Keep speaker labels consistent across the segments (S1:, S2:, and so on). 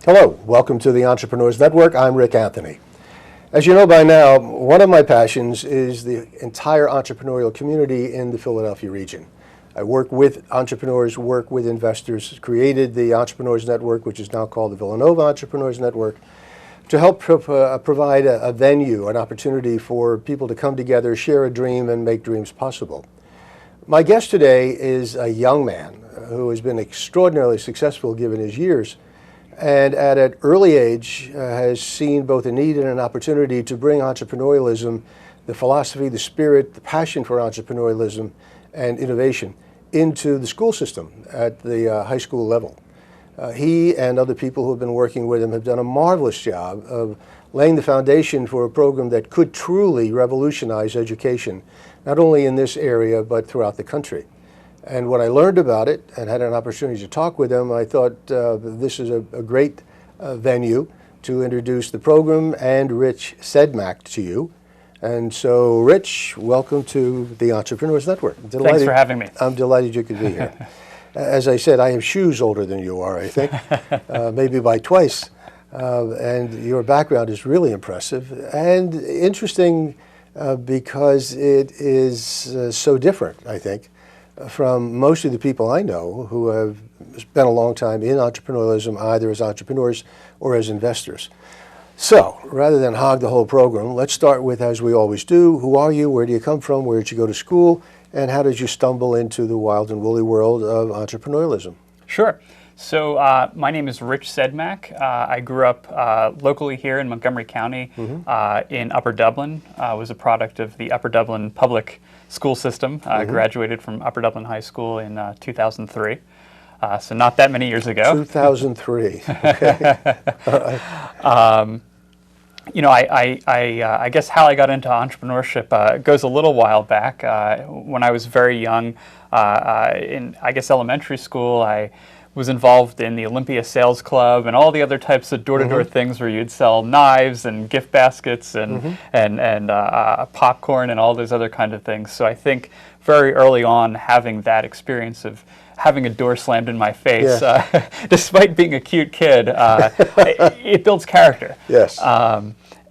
S1: Hello, welcome to the Entrepreneurs Network. I'm Rick Anthony. As you know by now, one of my passions is the entire entrepreneurial community in the Philadelphia region. I work with entrepreneurs, work with investors, created the Entrepreneurs Network, which is now called the Villanova Entrepreneurs Network, to help provide a venue, an opportunity for people to come together, share a dream, and make dreams possible. My guest today is a young man who has been extraordinarily successful given his years, and at an early age has seen both a need and an opportunity to bring entrepreneurialism, the philosophy, the spirit, the passion for entrepreneurialism and innovation into the school system at the high school level. He and other people who have been working with him have done a marvelous job of laying the foundation for a program that could truly revolutionize education, not only in this area, but throughout the country. And when I learned about it and had an opportunity to talk with him, I thought this is a great venue to introduce the program and Rich Sedmak to you. And so, Rich, welcome to the Entrepreneurs Network.
S2: Thanks for having me.
S1: I'm delighted you could be here. As I said, I have shoes older than you are, I think, maybe by twice. And your background is really impressive and interesting because it is so different, I think, from most of the people I know who have spent a long time in entrepreneurialism, either as entrepreneurs or as investors. So, rather than hog the whole program, let's start with, as we always do, who are you, where do you come from, where did you go to school, and how did you stumble into the wild and woolly world of entrepreneurialism?
S2: Sure. So my name is Rich Sedmak. I grew up locally here in Montgomery County in Upper Dublin. I was a product of the Upper Dublin public school system. I graduated from Upper Dublin High School in 2003. So not that many years ago. 2003. Okay. All right. You know, I guess how I got into entrepreneurship goes a little while back. When I was very young, in I guess elementary school, I was involved in the Olympia Sales Club and all the other types of door-to-door things where you'd sell knives and gift baskets and popcorn and all those other kind of things. So I think very early on, having that experience of having a door slammed in my face, despite being a cute kid, it builds character.
S1: Yes.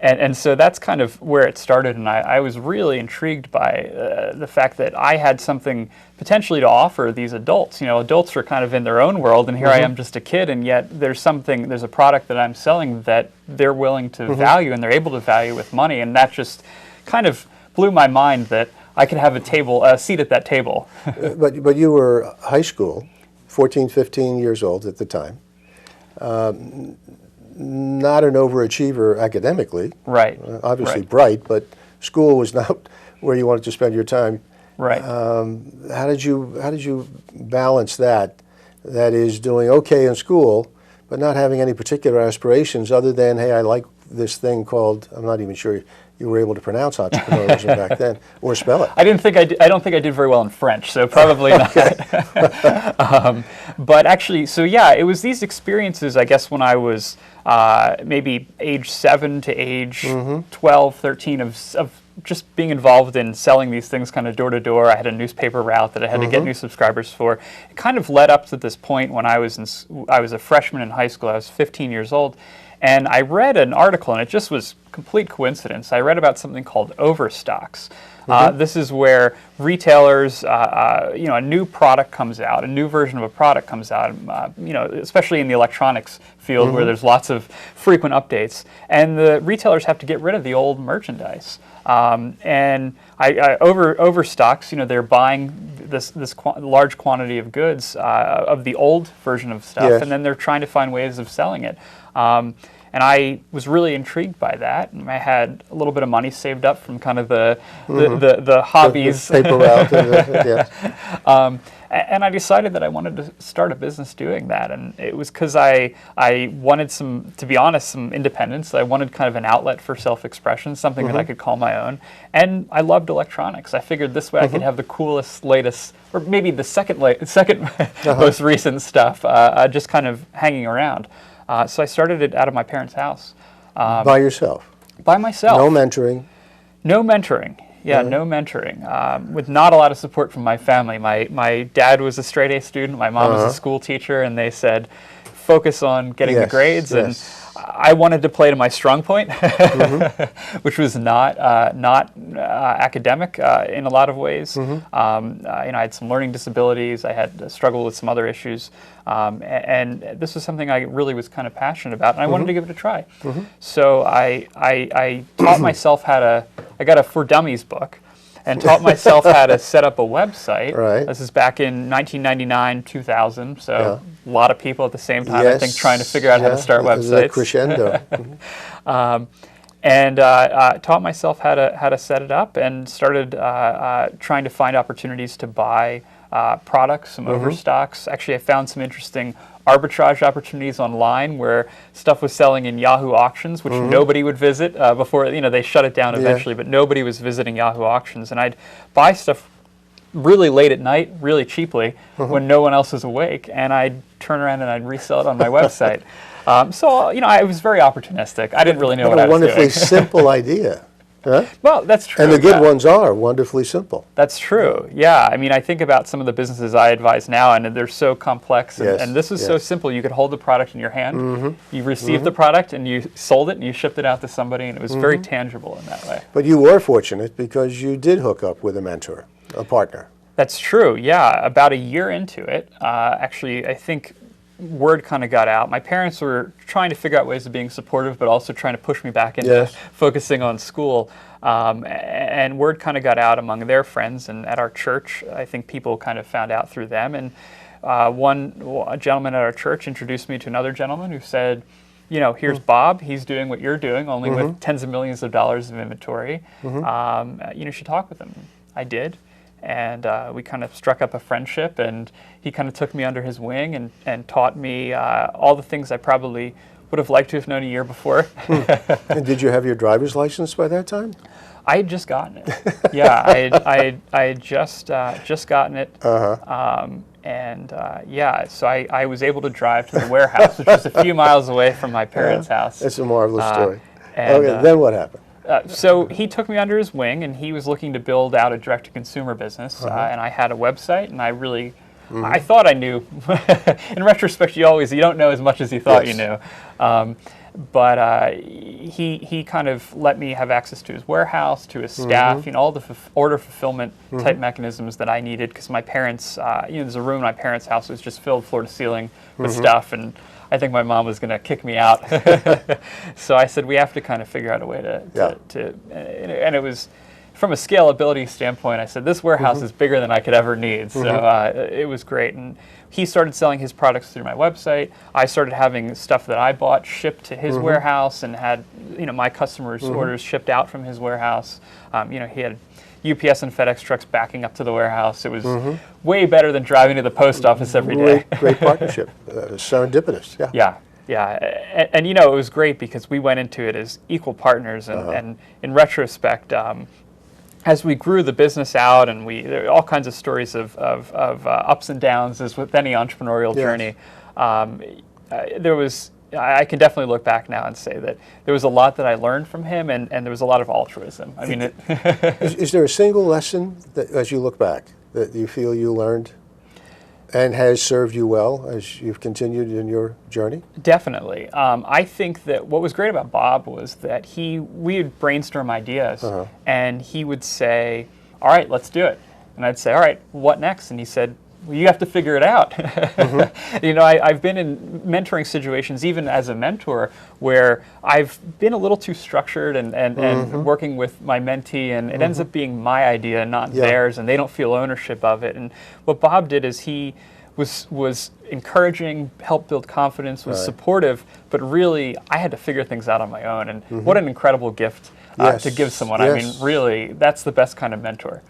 S2: And so that's kind of where it started, and I was really intrigued by the fact that I had something potentially to offer these adults. You know, adults are kind of in their own world, and here I am just a kid, and yet there's a product that I'm selling that they're willing to value, and they're able to value with money, and that just kind of blew my mind that I could have a seat at that table.
S1: But you were high school, 14, 15 years old at the time. Not an overachiever academically.
S2: Right.
S1: Obviously bright, but school was not where you wanted to spend your time.
S2: Right.
S1: How did you balance that? That is, doing okay in school, but not having any particular aspirations other than, hey, I like this thing called, I'm not even sure you were able to pronounce entrepreneurialism back then, or spell it.
S2: I don't think I did very well in French, so probably not. But actually, so yeah, it was these experiences, I guess, when I was maybe age 7 to age 12, 13 of just being involved in selling these things kind of door to door. I had a newspaper route that I had to get new subscribers for. It kind of led up to this point when I was a freshman in high school. I was 15 years old. And I read an article, and it just was complete coincidence. I read about something called overstocks. This is where retailers, a new product comes out, a new version of a product comes out, especially in the electronics field where there's lots of frequent updates, and the retailers have to get rid of the old merchandise. And overstocks, they're buying this large quantity of goods of the old version of stuff, and then they're trying to find ways of selling it. And I was really intrigued by that. And I had a little bit of money saved up from kind of the hobbies.
S1: The paper route.
S2: And I decided that I wanted to start a business doing that. And it was because I wanted some independence. I wanted kind of an outlet for self-expression, something that I could call my own. And I loved electronics. I figured this way I could have the coolest, latest, or maybe the second most recent stuff just kind of hanging around. So I started it out of my parents' house.
S1: By yourself?
S2: By myself.
S1: No mentoring?
S2: No mentoring. Yeah, no mentoring. With not a lot of support from my family. My dad was a straight A student. My mom was a school teacher, and they said, focus on getting the
S1: Yes,
S2: grades, and
S1: yes.
S2: I wanted to play to my strong point, which was not academic in a lot of ways. I had some learning disabilities. I had struggled with some other issues, and this was something I really was kind of passionate about, and I wanted to give it a try. So I taught myself how to. I got a For Dummies book, and taught myself how to set up a website.
S1: Right.
S2: This is back in 1999, 2000. So a lot of people at the same time, I think, trying to figure out how to start websites.
S1: A crescendo.
S2: And taught myself how to set it up, and started trying to find opportunities to buy products, some overstocks. Actually, I found some interesting arbitrage opportunities online where stuff was selling in Yahoo auctions, which nobody would visit before. They shut it down eventually, but nobody was visiting Yahoo auctions, and I'd buy stuff really late at night, really cheaply, when no one else was awake, and I'd turn around and I'd resell it on my website. So I was very opportunistic. I didn't really know what I was doing.
S1: What a wonderfully simple idea. Huh?
S2: Well, that's true.
S1: And the good ones are wonderfully simple.
S2: That's true. Yeah. I mean, I think about some of the businesses I advise now, and they're so complex. And this is so simple. You could hold the product in your hand. You received the product, and you sold it, and you shipped it out to somebody, and it was very tangible in that way.
S1: But you were fortunate because you did hook up with a mentor, a partner.
S2: That's true. Yeah. About a year into it, actually, I think word kind of got out. My parents were trying to figure out ways of being supportive, but also trying to push me back into focusing on school. And word kind of got out among their friends, and at our church, I think people kind of found out through them. And a gentleman at our church introduced me to another gentleman who said, here's Bob. He's doing what you're doing, only with tens of millions of dollars of inventory. You should talk with him. I did. And we kind of struck up a friendship, and he kind of took me under his wing and taught me all the things I probably would have liked to have known a year before.
S1: And did you have your driver's license by that time?
S2: I had just gotten it. Yeah, I had just gotten it. So I was able to drive to the warehouse, which was a few miles away from my parents' house.
S1: It's a marvelous story. Okay, then what happened?
S2: So he took me under his wing, and he was looking to build out a direct-to-consumer business. And I had a website, and I really, I thought I knew. In retrospect, you don't know as much as you thought you knew. But he kind of let me have access to his warehouse, to his staff, all the order fulfillment type mechanisms that I needed, because my parents, there's a room in my parents' house that was just filled floor to ceiling with stuff, and I think my mom was going to kick me out. So I said, we have to kind of figure out a way and it was, from a scalability standpoint, I said, this warehouse is bigger than I could ever need. So it was great. And he started selling his products through my website. I started having stuff that I bought shipped to his warehouse, and had, my customers' orders shipped out from his warehouse. He had UPS and FedEx trucks backing up to the warehouse. It was way better than driving to the post office every day.
S1: Great partnership. Serendipitous.
S2: Yeah. And it was great because we went into it as equal partners, and in retrospect, as we grew the business out, and there are all kinds of stories of ups and downs, as with any entrepreneurial journey, I can definitely look back now and say that there was a lot that I learned from him, and there was a lot of altruism. I mean,
S1: is there a single lesson that, as you look back, that you feel you learned and has served you well as you've continued in your journey? Definitely.
S2: I think that what was great about Bob was that we would brainstorm ideas, and he would say, all right, let's do it. And I'd say, all right, what next? And he said, well, you have to figure it out. I've been in mentoring situations, even as a mentor, where I've been a little too structured and working with my mentee, and it ends up being my idea, not theirs, and they don't feel ownership of it. And what Bob did is he was encouraging, helped build confidence, was supportive, but really I had to figure things out on my own. And what an incredible gift to give someone. I mean, really, that's the best kind of mentor.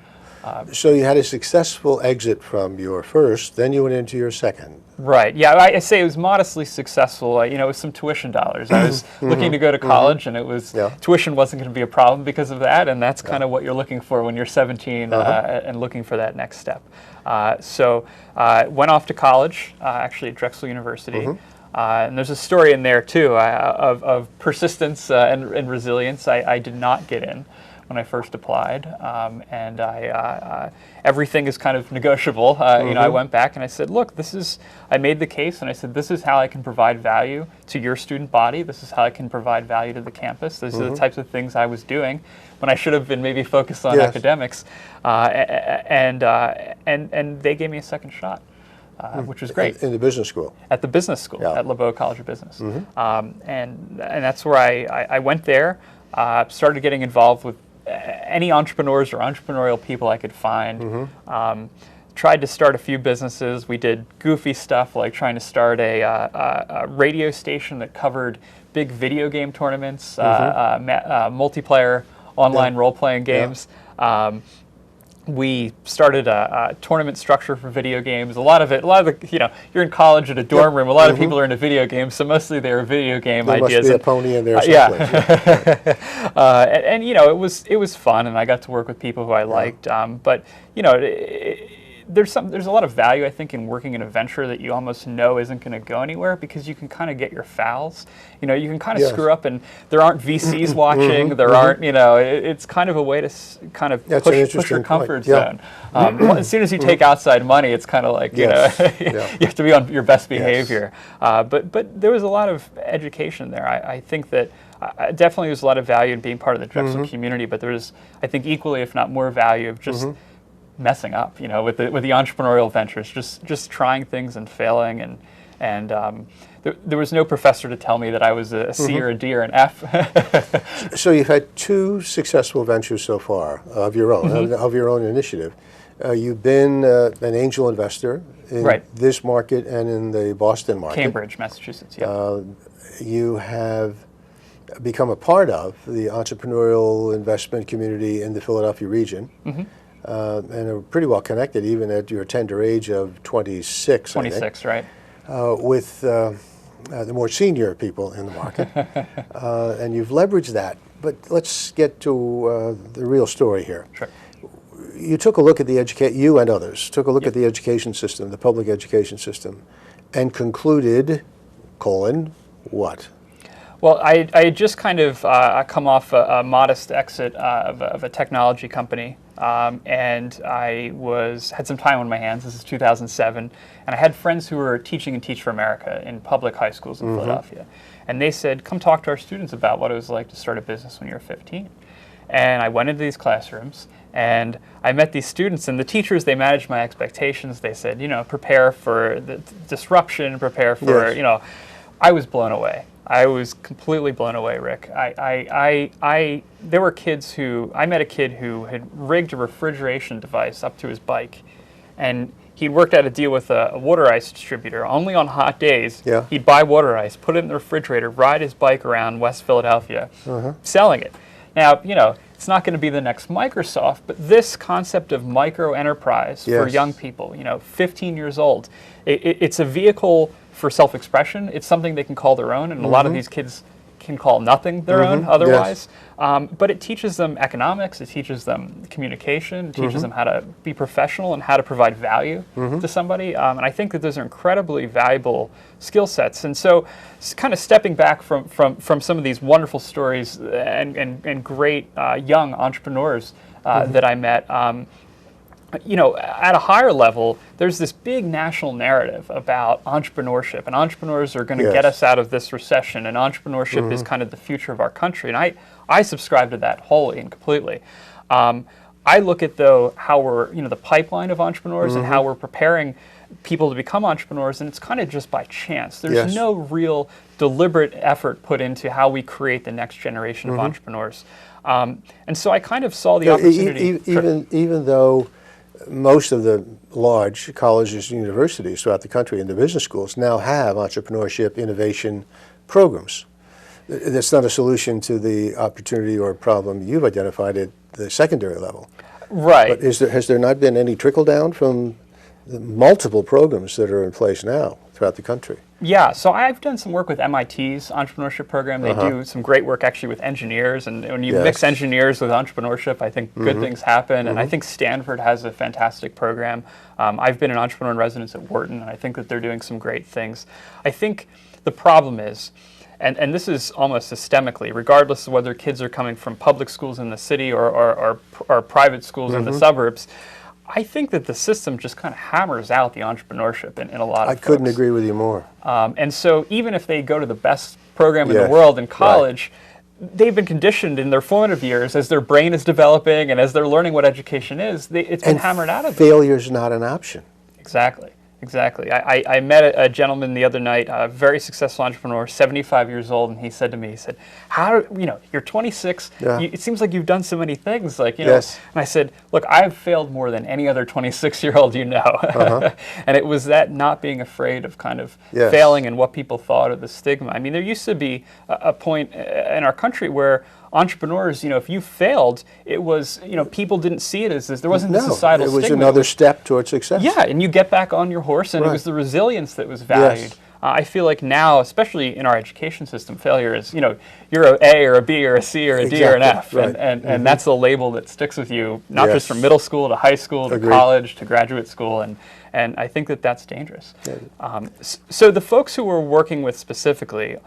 S1: So you had a successful exit from your first, then you went into your second.
S2: Right. Yeah, I say it was modestly successful. With some tuition dollars. I was looking to go to college, and it was tuition wasn't going to be a problem because of that, and that's kind of what you're looking for when you're 17 and looking for that next step. So went off to college, actually at Drexel University. And there's a story in there too of persistence and resilience. I did not get in. when I first applied, and everything is kind of negotiable. You know, I went back and I said, look, I made the case, and I said, this is how I can provide value to your student body. This is how I can provide value to the campus. These are the types of things I was doing when I should have been maybe focused on academics, and they gave me a second shot. Which was great.
S1: In the business school? At
S2: the business school, at LeBeau College of Business. And that's where I went there, started getting involved with any entrepreneurs or entrepreneurial people I could find. Tried to start a few businesses. We did goofy stuff like trying to start a radio station that covered big video game tournaments, multiplayer online role-playing games. We started a tournament structure for video games. A lot of the, you know, you're in college in a dorm room. A lot of people are into video games, so mostly they were video game ideas.
S1: There must be a pony in there someplace.
S2: And you know, it was fun, and I got to work with people who I liked. But you know, there's a lot of value, I think, in working in a venture that you almost know isn't going to go anywhere, because you can kind of get your fouls. You know, you can kind of screw up, and there aren't VCs watching. There aren't, you know, it's kind of a way to kind of push your comfort zone. As soon as you take outside money, it's kind of like, you know, you have to be on your best behavior. But there was a lot of education there. I think that definitely there's a lot of value in being part of the Drexel community, but there's, I think, equally, if not more value of just messing up, you know, with the entrepreneurial ventures, just trying things and failing, and there was no professor to tell me that I was a C or a D or an F.
S1: So you've had 2 successful ventures so far of your own, of your own initiative. You've been an angel investor in this market and in the Boston market.
S2: Cambridge, Massachusetts. Yeah.
S1: You have become a part of the entrepreneurial investment community in the Philadelphia region. And are pretty well connected, even at your tender age of 26.
S2: 26, right?
S1: With the more senior people in the market, and you've leveraged that. But let's get to the real story here.
S2: Sure.
S1: You took a look at you and others took a look at the education system, the public education system, and concluded, what?
S2: Well, I had just kind of come off a modest exit of a technology company, and I had some time on my hands. This is 2007, and I had friends who were teaching in Teach for America in public high schools in Philadelphia, and they said, come talk to our students about what it was like to start a business when you're 15. And I went into these classrooms, and I met these students, and the teachers, they managed my expectations. They said, you know, prepare for the disruption, prepare for, you know, I was blown away. I was completely blown away, Rick. There were kids I met a kid who had rigged a refrigeration device up to his bike, and he worked out a deal with a water ice distributor. Only on hot days, he'd buy water ice, put it in the refrigerator, ride his bike around West Philadelphia, selling it. Now, you know, it's not going to be the next Microsoft, but this concept of micro enterprise for young people, you know, 15 years old, it's a vehicle for self-expression. It's something they can call their own, and a lot of these kids can call nothing their own otherwise. But it teaches them economics, it teaches them communication, it teaches them how to be professional and how to provide value to somebody. And I think that those are incredibly valuable skill sets. And so kind of stepping back from some of these wonderful stories and great young entrepreneurs that I met, you know, at a higher level, there's this big national narrative about entrepreneurship, and entrepreneurs are going to get us out of this recession, and entrepreneurship is kind of the future of our country, and I subscribe to that wholly and completely. I look at, though, how we're, you know, the pipeline of entrepreneurs and how we're preparing people to become entrepreneurs, and it's kind of just by chance. There's no real deliberate effort put into how we create the next generation of entrepreneurs. And so I kind of saw the opportunity.
S1: Even though most of the large colleges and universities throughout the country and the business schools now have entrepreneurship innovation programs. That's not a solution to the opportunity or problem you've identified at the secondary level.
S2: Right.
S1: But has there not been any trickle down from the multiple programs that are in place now throughout the country?
S2: Yeah, so I've done some work with MIT's entrepreneurship program. They do some great work actually with engineers, and when you mix engineers with entrepreneurship, I think good things happen, and I think Stanford has a fantastic program. I've been an entrepreneur in residence at Wharton, and I think that they're doing some great things. I think the problem is, and this is almost systemically, regardless of whether kids are coming from public schools in the city or private schools in the suburbs, I think that the system just kind of hammers out the entrepreneurship in a lot of
S1: I couldn't agree with you more.
S2: And so even if they go to the best program in the world in college, they've been conditioned in their formative years as their brain is developing and as they're learning what education is, it's been hammered out of them.
S1: Failure's not an option.
S2: Exactly. Exactly. I met a gentleman the other night, a very successful entrepreneur, 75 years old, and he said to me, he said, "How, you're 26, it seems like you've done so many things, like, And I said, look, I've failed more than any other 26-year-old you know." And it was that not being afraid of kind of failing and what people thought of the stigma. I mean, there used to be a point in our country where entrepreneurs, if you failed, it was, people didn't see it as this. There wasn't the societal stigma.
S1: It was another step towards success.
S2: Yeah, and you get back on your horse, and it was the resilience that was valued. I feel like now, especially in our education system, failure is, you're an A or a B or a C or a D or an F, and that's the label that sticks with you, not just from middle school to high school to college to graduate school, and I think that that's dangerous. So the folks who we're working with specifically,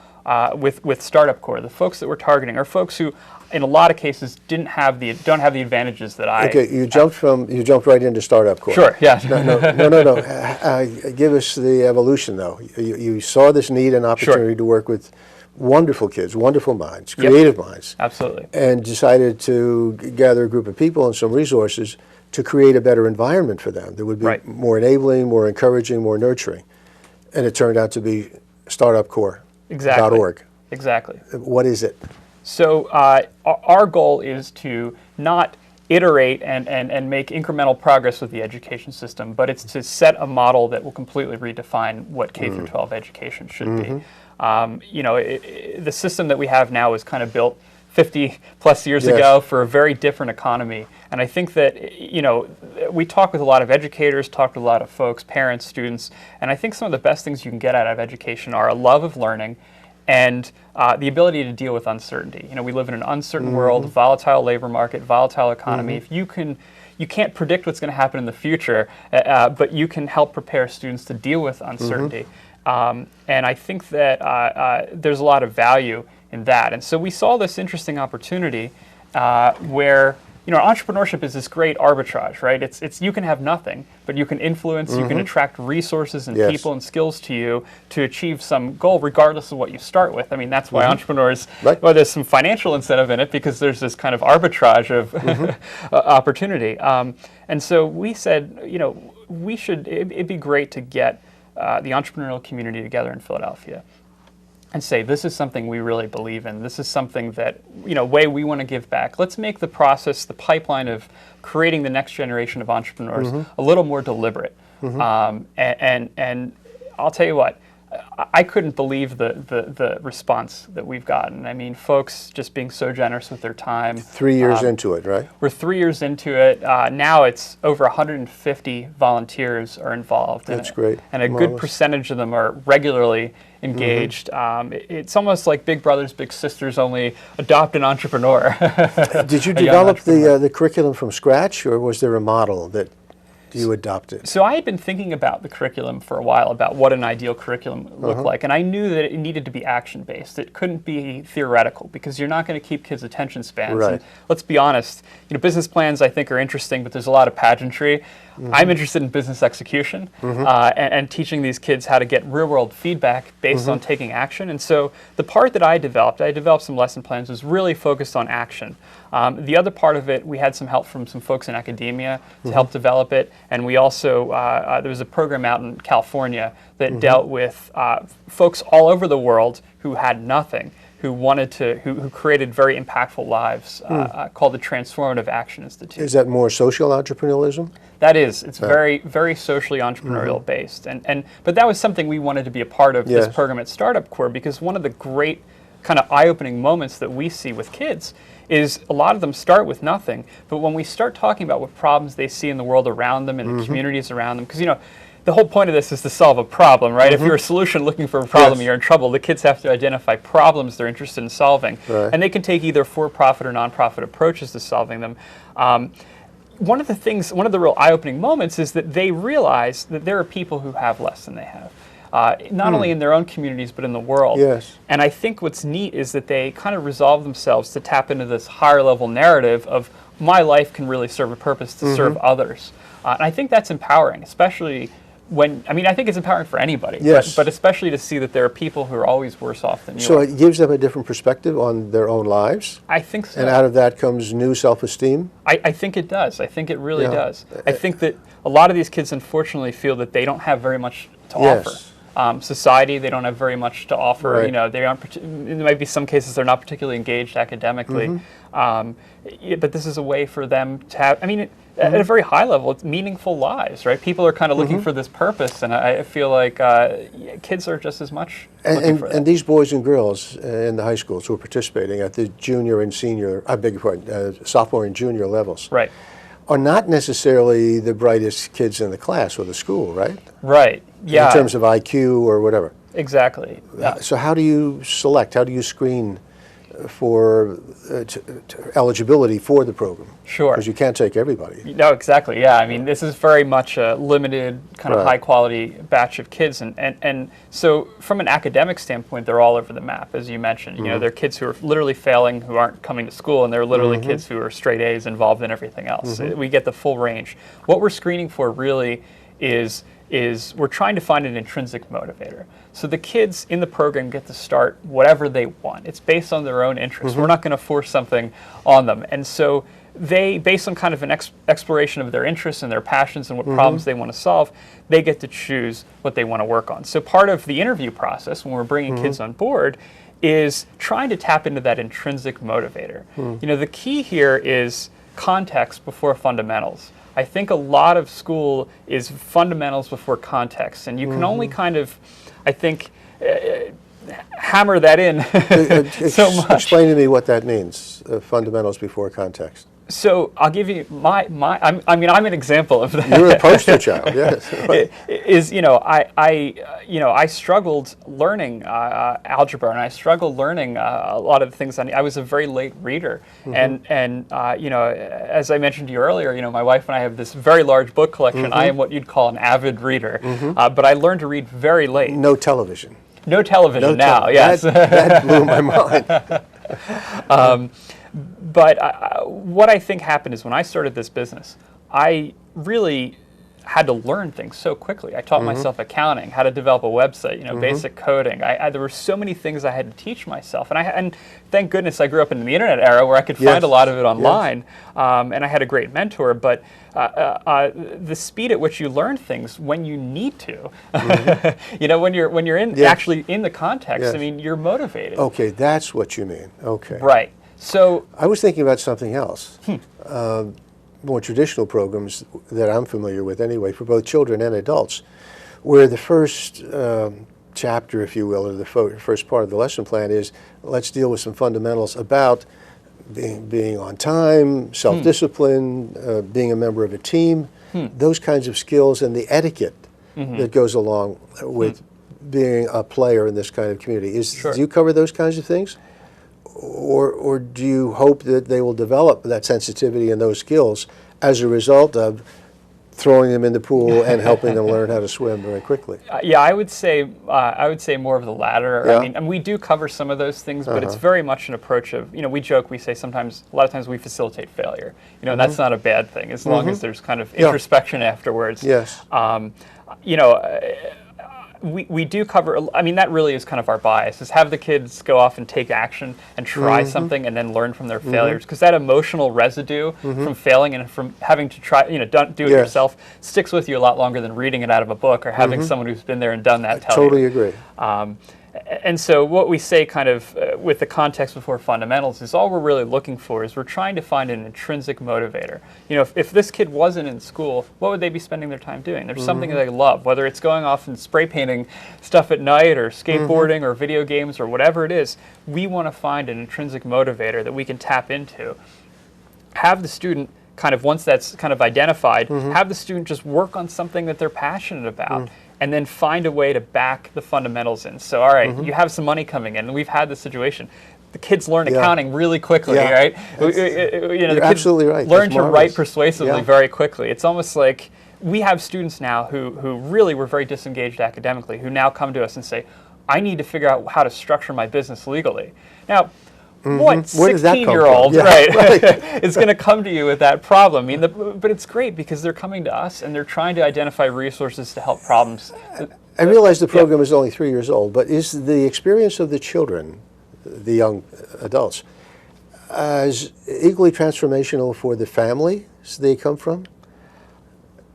S2: with Startup Core, the folks that we're targeting are folks who, in a lot of cases, don't have the advantages that I.
S1: Okay, you jumped right into Startup Core.
S2: Sure. Yeah.
S1: No. Give us the evolution, though. You saw this need and opportunity to work with wonderful kids, wonderful minds, creative minds.
S2: Absolutely.
S1: And decided to gather a group of people and some resources to create a better environment for them that would be more enabling, more encouraging, more nurturing. And it turned out to be StartupCore.org.
S2: Exactly.
S1: What is it?
S2: So our goal is to not iterate and make incremental progress with the education system, but it's to set a model that will completely redefine what K through 12 education should be. The system that we have now was kind of built 50 plus years ago for a very different economy. And I think that, we talk with a lot of educators, talk with a lot of folks, parents, students, and I think some of the best things you can get out of education are a love of learning and the ability to deal with uncertainty. We live in an uncertain world, volatile labor market, volatile economy. If you can't predict what's going to happen in the future, but you can help prepare students to deal with uncertainty. And I think that there's a lot of value in that. And so we saw this interesting opportunity where entrepreneurship is this great arbitrage, right? It's you can have nothing, but you can influence, you can attract resources and people and skills to you to achieve some goal, regardless of what you start with. I mean, that's why entrepreneurs, well, there's some financial incentive in it because there's this kind of arbitrage of opportunity. And so we said, it'd be great to get the entrepreneurial community together in Philadelphia and say, this is something we really believe in. This is something that, way we want to give back. Let's make the process, the pipeline of creating the next generation of entrepreneurs a little more deliberate. And I'll tell you what, I couldn't believe the response that we've gotten. I mean, folks just being so generous with their time.
S1: 3 years into it, right?
S2: We're 3 years into it. Now it's over 150 volunteers are involved.
S1: That's great.
S2: And a good percentage of them are regularly engaged. It's almost like Big Brothers, Big Sisters, only adopt an entrepreneur.
S1: Did you develop the curriculum from scratch, or was there a model that you adopted?
S2: So I had been thinking about the curriculum for a while, about what an ideal curriculum looked like, and I knew that it needed to be action-based. It couldn't be theoretical because you're not going to keep kids' attention spans.
S1: Right.
S2: And let's be honest, business plans I think are interesting, but there's a lot of pageantry. I'm interested in business execution and teaching these kids how to get real-world feedback based on taking action. And so the part that I developed some lesson plans, was really focused on action. The other part of it, we had some help from some folks in academia to help develop it, and we also, there was a program out in California that dealt with folks all over the world who had nothing, who created very impactful lives, called the Transformative Action Institute.
S1: Is that more social entrepreneurialism?
S2: That is. It's very, very socially entrepreneurial based. But that was something we wanted to be a part of this program at Startup Core, because one of the great kind of eye-opening moments that we see with kids is a lot of them start with nothing, but when we start talking about what problems they see in the world around them and the communities around them, because the whole point of this is to solve a problem, right? If you're a solution looking for a problem, you're in trouble. The kids have to identify problems they're interested in solving, and they can take either for-profit or non-profit approaches to solving them. One of the real eye-opening moments is that they realize that there are people who have less than they have. not only in their own communities, but in the world.
S1: Yes.
S2: And I think what's neat is that they kind of resolve themselves to tap into this higher level narrative of my life can really serve a purpose to serve others. And I think that's empowering, especially when, I mean, I think it's empowering for anybody,
S1: Yes.
S2: but especially to see that there are people who are always worse off than you
S1: So
S2: are.
S1: it gives them a different perspective on their own lives,
S2: I think so.
S1: and out of that comes new self-esteem.
S2: I think it does. I think it really
S1: Yeah.
S2: does. I think that a lot of these kids unfortunately feel that they don't have very much to
S1: Yes.
S2: offer. Society, they don't have very much to offer.
S1: Right.
S2: You know, they aren't. There might be some cases they're not particularly engaged academically, but this is a way for them to have. I mean, at a very high level, it's meaningful lives, right? People are kind of looking for this purpose, and I feel like kids are just as much looking for that.
S1: And these boys and girls in the high schools who are participating at the junior and senior, I beg your pardon, sophomore and junior levels,
S2: Right.
S1: are not necessarily the brightest kids in the class or the school, right?
S2: Right. Yeah.
S1: In terms of IQ or whatever.
S2: Exactly. Yeah.
S1: So how do you select? How do you screen for eligibility for the program?
S2: Sure.
S1: Because you can't take everybody.
S2: No, exactly. Yeah, I mean, this is very much a limited, kind of
S1: Right.
S2: high-quality batch of kids, and so from an academic standpoint, they're all over the map, as you mentioned. You know, they're kids who are literally failing, who aren't coming to school, and they're literally kids who are straight A's involved in everything else. We get the full range. What we're screening for really is we're trying to find an intrinsic motivator. So the kids in the program get to start whatever they want. It's based on their own interests. We're not going to force something on them. And so they, based on kind of an exploration of their interests and their passions and what problems they want to solve, they get to choose what they want to work on. So part of the interview process when we're bringing kids on board is trying to tap into that intrinsic motivator. You know, the key here is context before fundamentals. I think a lot of school is fundamentals before context, and you can only kind of, I think, hammer that in so much.
S1: Explain to me what that means, fundamentals before context.
S2: So I'll give you I'm an example of that.
S1: You're a poster child, yes.
S2: Is I struggled learning algebra, and I struggled learning a lot of the things. I was a very late reader, and as I mentioned to you earlier, my wife and I have this very large book collection. I am what you'd call an avid reader, but I learned to read very late.
S1: No television.
S2: No television now. Yes,
S1: that blew my mind.
S2: But what I think happened is when I started this business, I really had to learn things so quickly. I taught myself accounting, how to develop a website, basic coding. There were so many things I had to teach myself, and thank goodness I grew up in the internet era where I could find a lot of it online, and I had a great mentor. But the speed at which you learn things when you need to, when you're in actually in the context, I mean, you're motivated.
S1: Okay, that's what you mean. Okay.
S2: Right. So
S1: I was thinking about something else. More traditional programs that I'm familiar with anyway, for both children and adults, where the first chapter, if you will, or the first part of the lesson plan is, let's deal with some fundamentals about being on time, self-discipline, being a member of a team, those kinds of skills, and the etiquette that goes along with being a player in this kind of community. Do you cover those kinds of things? Or do you hope that they will develop that sensitivity and those skills as a result of throwing them in the pool and helping them learn how to swim very quickly?
S2: I would say more of the latter.
S1: Yeah.
S2: I mean, and we do cover some of those things, but it's very much an approach of, we joke, we say sometimes, a lot of times we facilitate failure. And that's not a bad thing as long as there's kind of introspection afterwards.
S1: Yes.
S2: We do cover, I mean, that really is kind of our bias, is have the kids go off and take action and try something and then learn from their failures. Because that emotional residue from failing and from having to try, do it yourself sticks with you a lot longer than reading it out of a book or having someone who's been there and done that tell you.
S1: Totally agree.
S2: And so what we say kind of with the context before fundamentals is all we're really looking for is we're trying to find an intrinsic motivator. If this kid wasn't in school, what would they be spending their time doing? There's something that they love, whether it's going off and spray painting stuff at night or skateboarding or video games or whatever it is. We want to find an intrinsic motivator that we can tap into. Have the student kind of, once that's kind of identified, have the student just work on something that they're passionate about. And then find a way to back the fundamentals in. So, all right, you have some money coming in, and we've had this situation. The kids learn accounting really quickly, right?
S1: You're
S2: the kids
S1: absolutely right.
S2: learn to write persuasively very quickly. It's almost like we have students now who really were very disengaged academically, who now come to us and say, I need to figure out how to structure my business legally. Now, what 16-year-old,
S1: yeah,
S2: right, is going to come to you with that problem? I mean, but it's great because they're coming to us and they're trying to identify resources to help problems.
S1: I realize the program is only 3 years old, but is the experience of the children, the young adults, as equally transformational for the families they come from?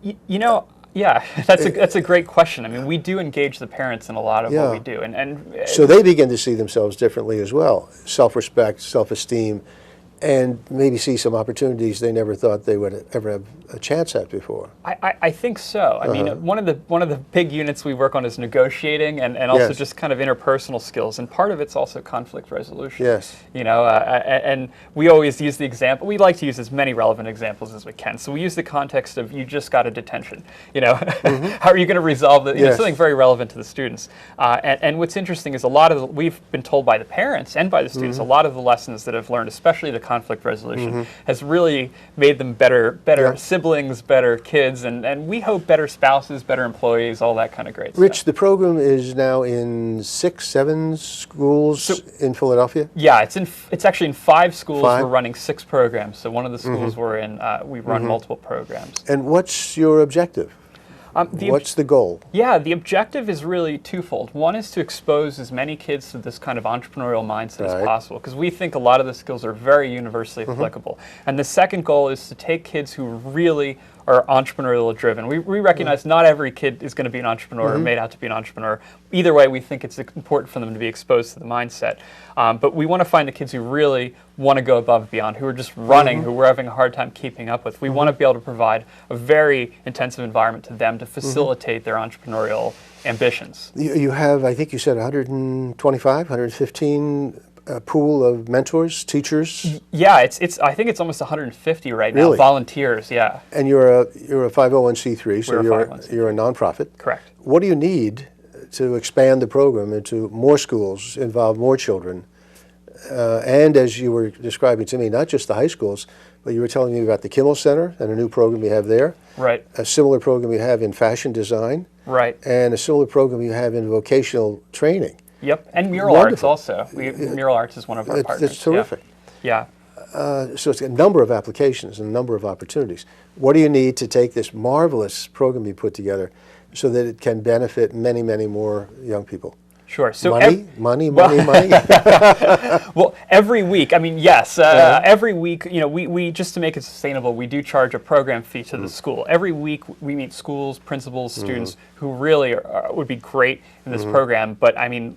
S2: You know, yeah, that's a great question. I mean, we do engage the parents in a lot of what we do, and
S1: so they begin to see themselves differently as well. Self-respect, self-esteem, and maybe see some opportunities they never thought they would ever have a chance at before.
S2: I think so. I mean, one of the big units we work on is negotiating and also just kind of interpersonal skills, and part of it's also conflict resolution.
S1: Yes.
S2: You know, and we always use the example. We like to use as many relevant examples as we can. So we use the context of you just got a detention. You know, how are you going to resolve that? You know, something very relevant to the students. And what's interesting is we've been told by the parents and by the students a lot of the lessons that I've learned, especially the conflict resolution, has really made them better siblings, better kids, and we hope better spouses, better employees, all that kind of great stuff.
S1: Rich, the program is now in 6, 7 schools in Philadelphia?
S2: Yeah, it's actually in 5 schools. We're running 6 programs. So one of the schools we're in, we run multiple programs.
S1: And what's your objective? What's the goal?
S2: Yeah, the objective is really twofold. One is to expose as many kids to this kind of entrepreneurial mindset as possible, because we think a lot of the skills are very universally applicable. And the second goal is to take kids who really are entrepreneurial driven. We recognize not every kid is going to be an entrepreneur or made out to be an entrepreneur. Either way, we think it's important for them to be exposed to the mindset. But we want to find the kids who really want to go above and beyond, who are just running, who we're having a hard time keeping up with. We want to be able to provide a very intensive environment to them to facilitate their entrepreneurial ambitions.
S1: You have, I think you said 125, 115 pool of mentors, teachers?
S2: Yeah, I think it's almost 150 right now,
S1: Really?
S2: Volunteers, yeah.
S1: And you're a 501c3, so
S2: We're
S1: you're a nonprofit.
S2: Correct.
S1: What do you need to expand the program into more schools, involve more children? And as you were describing to me, not just the high schools, but you were telling me about the Kimmel Center and a new program you have there.
S2: Right.
S1: A similar program you have in fashion design.
S2: Right.
S1: And a similar program you have in vocational training.
S2: Yep, and mural arts also. Mural arts is one of our partners.
S1: That's terrific.
S2: Yeah.
S1: So it's a number of applications and a number of opportunities. What do you need to take this marvelous program you put together so that it can benefit many, many more young people?
S2: Sure. So
S1: money.
S2: Well, every week, I mean, yes, every week, you know, we just to make it sustainable, we do charge a program fee to the school. Every week we meet schools, principals, students who really would be great in this program. But I mean,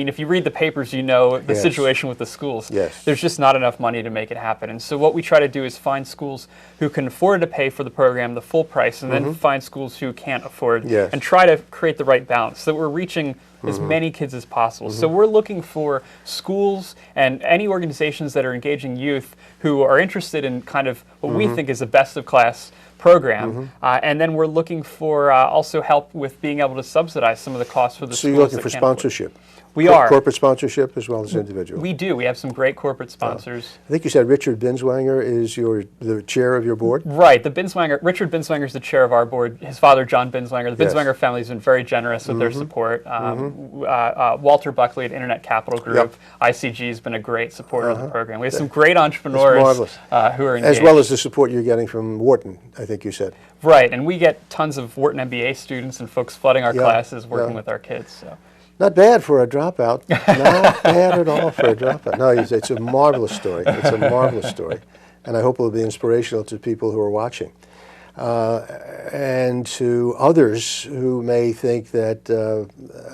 S2: if you read the papers, you know the situation with the schools.
S1: Yes.
S2: There's just not enough money to make it happen. And so what we try to do is find schools who can afford to pay for the program the full price, and then find schools who can't afford, and try to create the right balance so that we're reaching as many kids as possible. So we're looking for schools and any organizations that are engaging youth who are interested in kind of what we think is a best of class program. And then we're looking for also help with being able to subsidize some of the costs for the schools.
S1: So you're looking for sponsorship?
S2: We are.
S1: Corporate sponsorship as well as individual?
S2: We do. We have some great corporate sponsors.
S1: I think you said Richard Binswanger is the chair of your board?
S2: Right. Richard Binswanger is the chair of our board. His father, John Binswanger. The Binswanger family has been very generous with their support. Walter Buckley at Internet Capital Group, ICG, has been a great supporter of the program. We have some great entrepreneurs who are engaged.
S1: As well as the support you're getting from Wharton, I think you said.
S2: Right. And we get tons of Wharton MBA students and folks flooding our classes working with our kids. So.
S1: Not bad for a dropout. Not bad at all for a dropout. No, it's a marvelous story. It's a marvelous story. And I hope it will be inspirational to people who are watching. And to others who may think that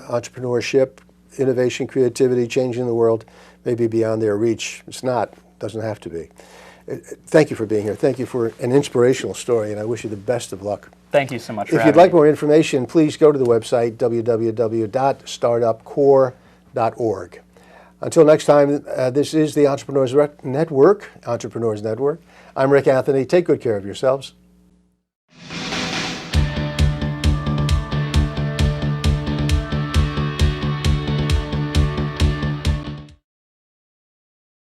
S1: entrepreneurship, innovation, creativity, changing the world may be beyond their reach. It's not. It doesn't have to be. Thank you for being here. Thank you for an inspirational story, and I wish you the best of luck.
S2: Thank you so much for
S1: having me. If you'd like more information, please go to the website, www.startupcore.org. Until next time, this is the Entrepreneurs Network. I'm Rick Anthony. Take good care of yourselves.